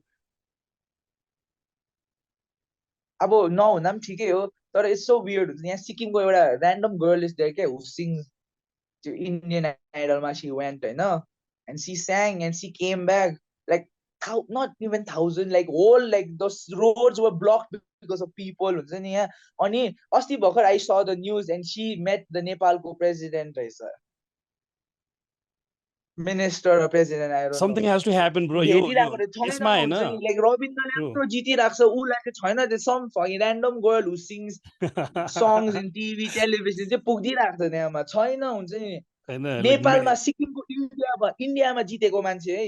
अब नहुँदा पनि ठिकै हो तर इट्स सो वियर्ड हुन्छ यहाँ सिक्किमको एउटा ऱ्यान्डम गर्ल इज देयर के हु सिङ्स त्यो इन्डियन आइडलमा शी वेन्ट हैन and she sang and she came back like not even 1,000 like whole like those roads were blocked because of people हुन्छ नि यहाँ अनि अस्ति भर्खर I saw the news and she met the Nepalको president रहेछ minister or president I don't something know has to happen bro यो यसमा हैन like रविन्द्रले आफ्नो जितिराख्छ उलाई चाहिँ छैन त्यो some fucking random girl who sings songs in TV television चाहिँ पुग्दिराख्छ त्यहाँमा छैन हुन्छ नि नेपालमा सिक्किमको इन्डियामा जितेको मान्छे है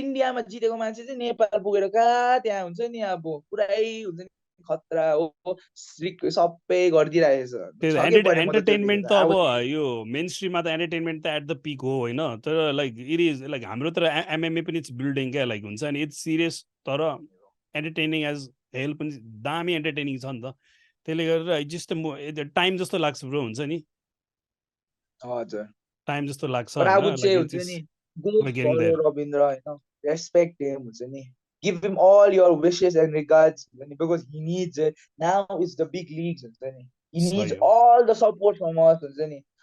इन्डियामा जितेको मान्छे चाहिँ नेपाल पुगेर कहाँ त्यहाँ हुन्छ नि अब पुरै हुन्छ नि खतरा हो सबै गरिदिरहेछ एन्टरटेनमेन्ट त अब यो मेन स्ट्रिममा त एन्टरटेनमेन्ट त एट द पिक हो हैन तर लाइक इट इज लाइक हाम्रो तर एमएमए पनि इट्स बिल्डिङ क्या लाइक हुन्छ नि इट्स सिरियस तर एन्टरटेनिङ एज हेल पनि दामी एन्टरटेनिङ छ नि त त्यसले गर्दा जस्ट टाइम जस्तो लाग्छ ब्रो हुन्छ नि हजुर टाइम जस्तो लाग्छ रविन्द्र हैन रेस्पेक्ट हिम हुन्छ नि give him all your wishes and regards because he needs it now it's the big leagues he needs all the support from us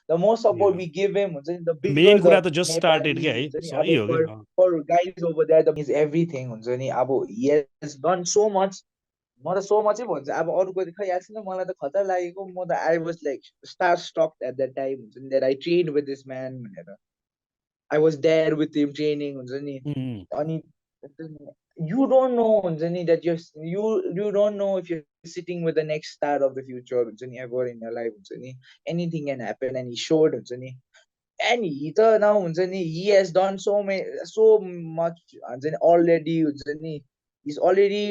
the more support we give him the bigger main kura ta just started ke hai for guys over there is everything he has done so much म त so much भन्छ अब अरूको खै याद छैन मलाई त खतरा लागेको म त I was like star struck at that time that I trained with this man भनेर I was there with him training हुन्छ नि अनि you don't know that you don't know if you're sitting with the next star of the future ever in your life anything can happen and he showed and he now he has done so much already he's already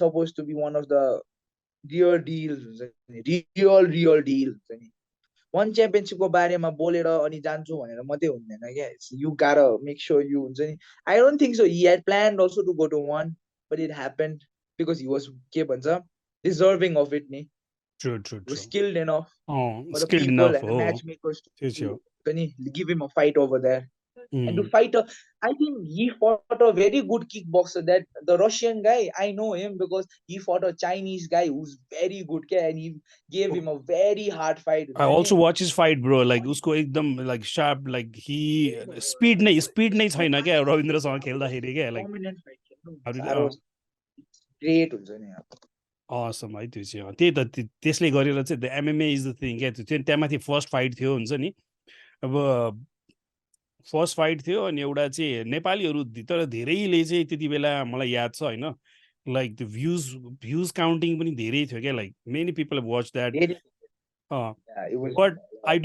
supposed to be one of the real deals real deal one championship को बारेमा बोलेर अनि जान्छु भनेर मात्रै हुँदैन के you gotta make sure you हुन्छ नि I don't think so he had planned also to go to one but it happened because he was के भन्छ deserving of it नि true was skilled enough for the skilled people enough and the matchmakers to give him a fight over there and to fight I think he fought a very good kickboxer that the Russian guy I know him because he fought a Chinese guy who's very good and he gave him a very hard fight I also watch his fight bro like usko ekdam like sharp like he speed नै छैन के रविन्द्रसँग खेल्दाखेरि के like great हुन्छ नि awesome है त्यो चाहिँ त्यही त त्यसले गरेर चाहिँ the MMA is the thing के त्यो त्यहाँमाथि फर्स्ट फाइट थियो हुन्छ नि अब फर्स्ट फाइट थियो अनि एउटा चाहिँ नेपालीहरू तर धेरैले चाहिँ त्यति बेला मलाई याद छ हैन लाइक द भ्युज काउन्टिङ पनि धेरै थियो क्या like many people have watch that but I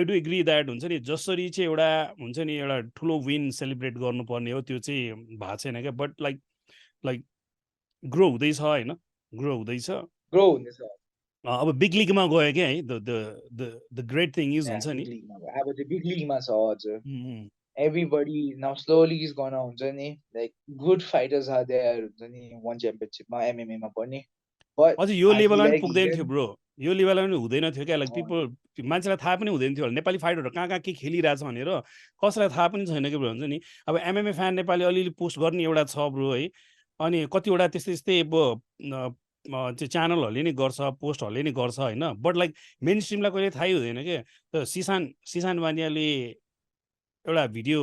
do agree that हुन्छ नि जसरी चाहिँ एउटा हुन्छ नि एउटा ठुलो विन सेलिब्रेट गर्नुपर्ने हो त्यो चाहिँ भएको छैन क्या बट लाइक ग्रो हुँदैछ होइन ग्रो हुँदैछ अब बिग लिगमा गयो क्या है द ग्रेट थिङ इज हुन्छ नि अब चाहिँ बिग लिगमा छ हजुर everybody now slowly is gonna हुन्छ नि like good fighters are there हुन्छ नि one championship मा MMA मा पनि but अझ यो I feel लेभलमा पनि like पुग्दैन थियो even ब्रो यो लेभलमा पनि हुँदैन थियो क्या लाइक पिपल मान्छेलाई थाहा पनि हुँदैन थियो नेपाली फाइटरहरू कहाँ कहाँ के खेलिरहेछ भनेर कसैलाई थाहा पनि छैन कि ब्रो हुन्छ नि अब एमएमए फ्यान नेपाली अलिअलि पोस्ट गर्ने एउटा छ ब्रो है अनि कतिवटा त्यस्तै त्यस्तै अब त्यो च्यानलहरूले नि गर्छ पोस्टहरूले नि गर्छ होइन बट लाइक मेन स्ट्रिमलाई कहिले थाहै हुँदैन क्या सिसान बानियाले एउटा भिडियो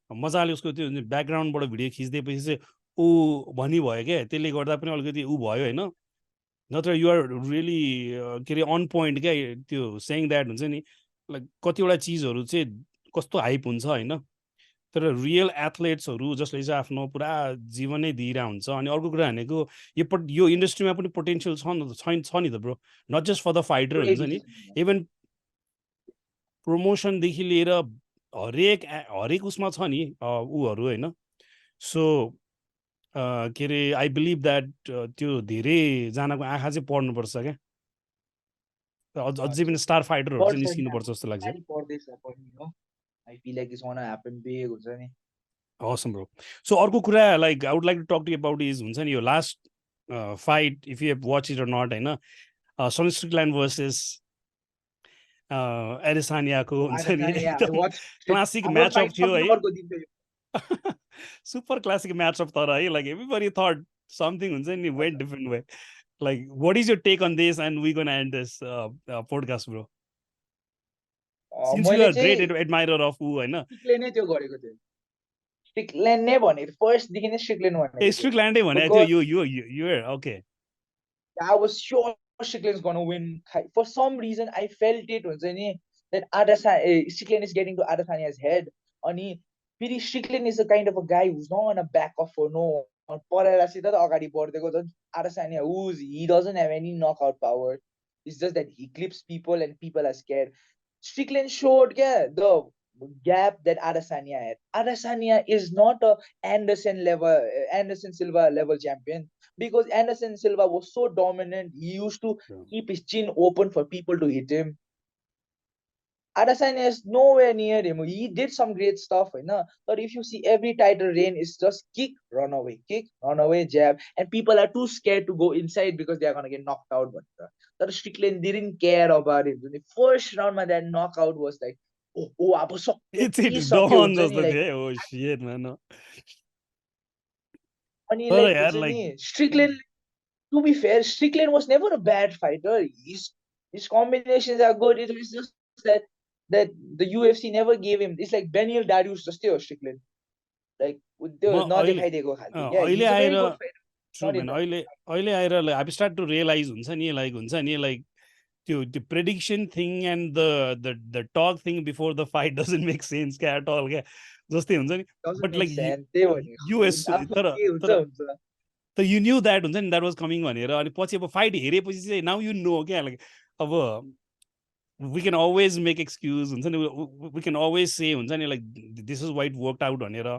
मजाले उसको त्यो ब्याकग्राउन्डबाट भिडियो खिचिदिएपछि चाहिँ ऊ भनी भयो क्या त्यसले गर्दा पनि अलिकति ऊ भयो होइन नत्र युआर रियली के अरे अन पोइन्ट क्या त्यो सेङ द्याट हुन्छ नि लाइक कतिवटा चिजहरू चाहिँ कस्तो हाइप हुन्छ होइन तर रियल एथलेट्सहरू जसले चाहिँ आफ्नो पुरा जीवनै दिइरहेको हुन्छ अनि अर्को कुरा भनेको यो इन्डस्ट्रीमा पनि पोटेन्सियल छ नि त bro not just for the fighter हुन्छ नि इभन प्रमोसनदेखि लिएर हरेक उसमा छ नि ऊहरू होइन सो के अरे आई बिलिभ द्याट त्यो धेरैजनाको आँखा चाहिँ पर्नुपर्छ क्या अझै पनि स्टार फाइटरहरू चाहिँ निस्किनुपर्छ जस्तो लाग्छ I feel like it's gonna happen big हुन्छ नि awesome bro so अर्को कुरा like I would like to talk to you about is हुन्छ नि यो last fight if you have watched it or not होइन Sonny Strickland versus एडेसानियाको हुन्छ नि क्लासिक म्याचअप थियो है सुपर क्लासिक म्याचअप तर है लाइक एभ्रीबडी थट समथिङ हुन्छ नि went different way like what is your take on this and we gonna end this podcast bro since you are great admirer of ऊ हैन स्ट्रिकल्यान्डै त्यो गरेको थियो स्ट्रिकल्यान्ड नै भने फर्स्ट देखि नै स्ट्रिकल्यान्ड भने स्ट्रिकल्यान्डै भने थियो you okay I was sure Strickland's gonna win. For some reason, I felt it हुन्छ नि that Strickland is getting to Adesania's head. अनि फेरि Strickland is a kind of a guy who's not gonna back off for no one. परेरासित त अगाडि बढ्दैको झन् Adesanya he doesn't have any knockout power. It's just that he clips people and people are scared. Strickland showed the gap that Adesanya had. Adesanya is not a Anderson Silva level champion because Anderson Silva was so dominant. He used to keep his chin open for people to hit him. Adesanya is nowhere near him. He did some great stuff, but if you see every title reign is just kick, run away, jab, and people are too scared to go inside because they are gonna get knocked out. But Strickland didn't care about it. The first round, that knockout was like, it's dawn like, oh shit man like Strickland, to be fair, Strickland was never a bad fighter. His combinations are good. It was just that the UFC never gave him. It's like Benil Darius just Strickland, like नदेखाइदिएको खालको क्या he's a very good fighter. अहिले आएर I've started to realize हुन्छ नि like the prediction thing and the talk thing before the fight doesn't make sense at all क्या जस्तै हुन्छ नि but like US तर you knew that हुन्छ नि that was coming भनेर अनि पछि अब फाइट हेरेपछि चाहिँ now you know क्या like अब we can always make excuse हुन्छ नि we can always say हुन्छ नि like this is why it worked out भनेर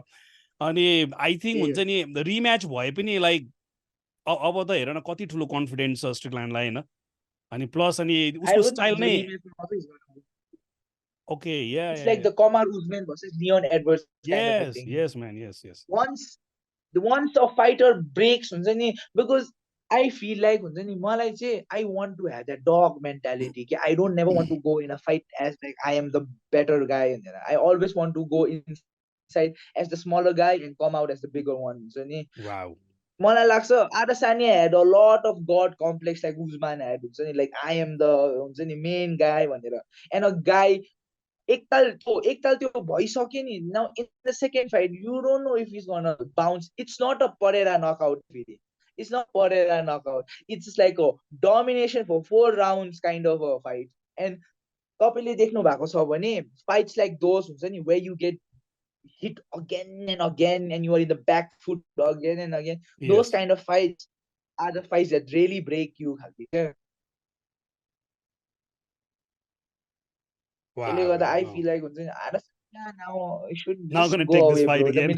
अनि I think हुन्छ नि रिम्याच भए पनि like अब त हेर न कति ठुलो कन्फिडेन्स छ स्ट्रिकल्यान्डलाई हैन अनि प्लस अनि उसको स्टाइल नै okay it's like the Kamaru Usman versus Leon Edwards kind of thing. Yes man yes once a fighter breaks हुन्छ नि because I feel like हुन्छ नि मलाई चाहिँ I want to have that dog mentality. I don't never want to go in a fight as like I am the better guy and I always want to go inside as the smaller guy and come out as the bigger one. हुन्छ नि wow मलाई लाग्छ Adesanya had a lot of god complex like Usman had हुन्छ नि like I am the हुन्छ नि main guy भनेर and a guy एकताल त्यो भइसक्यो नि now in the second fight you don't know if he's gonna bounce. It's not a Pereira knockout फेरि it's not Pereira knockout. It's just like a domination for 4 rounds kind of a fight. And तपाईले देख्नु भएको छ भने fights like those हुन्छ नि where you get hit again and again and you are in the back foot again and again. Yes. Those kind of fights are the fights that really break you. Wow. I feel like now I should now just gonna go take away, this fight bro. again.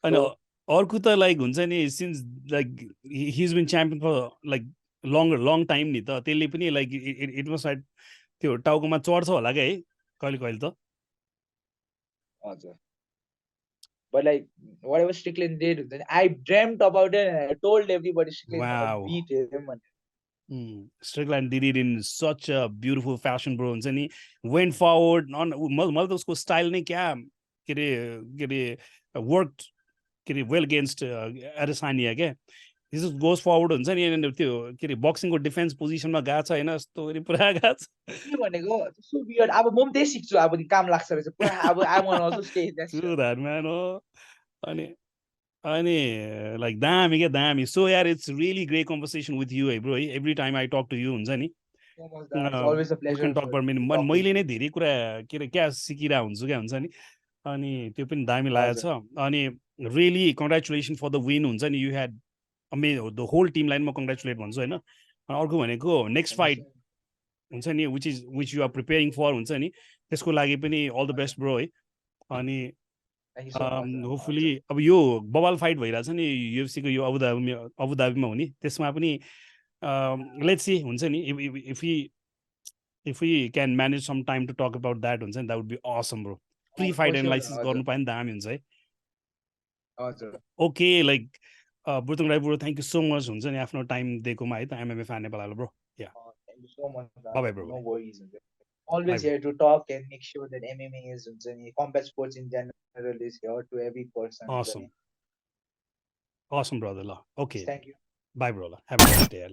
I know. अर्को त like हुन्छ नि since like he's been champion for like long time नि त त्यसले पनि like it was like त्यो टाउकोमा चढ्छ होला के है कहिले त हजुर. But like whatever Strickland did, then I dreamt about it and I told everybody Strickland's gonna Wow. beat him. Strickland did it in such a beautiful fashion, bro. And he went forward on उसको style नै क्या के अरे worked well against Adesanya क्या. He just goes forward हुन्छ नि अनि त्यो के अरे बक्सिङको डिफेन्स पोजिसनमा गएको छ होइन यस्तो पुरा गएको छ. के भनेको so weird. अब म पनि त्यही सिक्छु अब काम लाग्छ रहेछ पुरा अब I want to also stay that True that, man. हो अनि like दामी क्या दामी. So यार it's really great conversation with you, bro. Every time I talk to you हुन्छ नि. It's always a We pleasure can talk about many. talking मैले to नै you. धेरै कुरा के अरे क्या सिकिरहेको हुन्छु क्या हुन्छ नि. अनि त्यो पनि दामी लागेको छ. अनि really congratulations for the win हुन्छ नि. You had the whole team line म congratulate भन्छु होइन. अनि अर्को भनेको next fight हुन्छ नि which you are preparing for हुन्छ नि. त्यसको लागि पनि all the best bro है. अनि होपफुली अब यो बवाल फाइट भइरहेछ नि UFC को यो अबुधाबीमा हुने त्यसमा पनि लेट्स सी हुन्छ नि if we can manage some time to talk about that हुन्छ नि that would be awesome bro. Pre fight analysis गर्नु पाए नि दामी हुन्छ है. Okay like Burtong Rai bro thank you so much हुन्छ नि आफ्नो टाइम दिएकोमा है त MMA fan Nepal bro. Yeah Thank you so much. Bye bye bro. No worries. Always here to talk and make sure that MMA is combat sports in general is here to every person. Awesome. Awesome brother. Okay. Thank you. Bye bro. Have a nice day.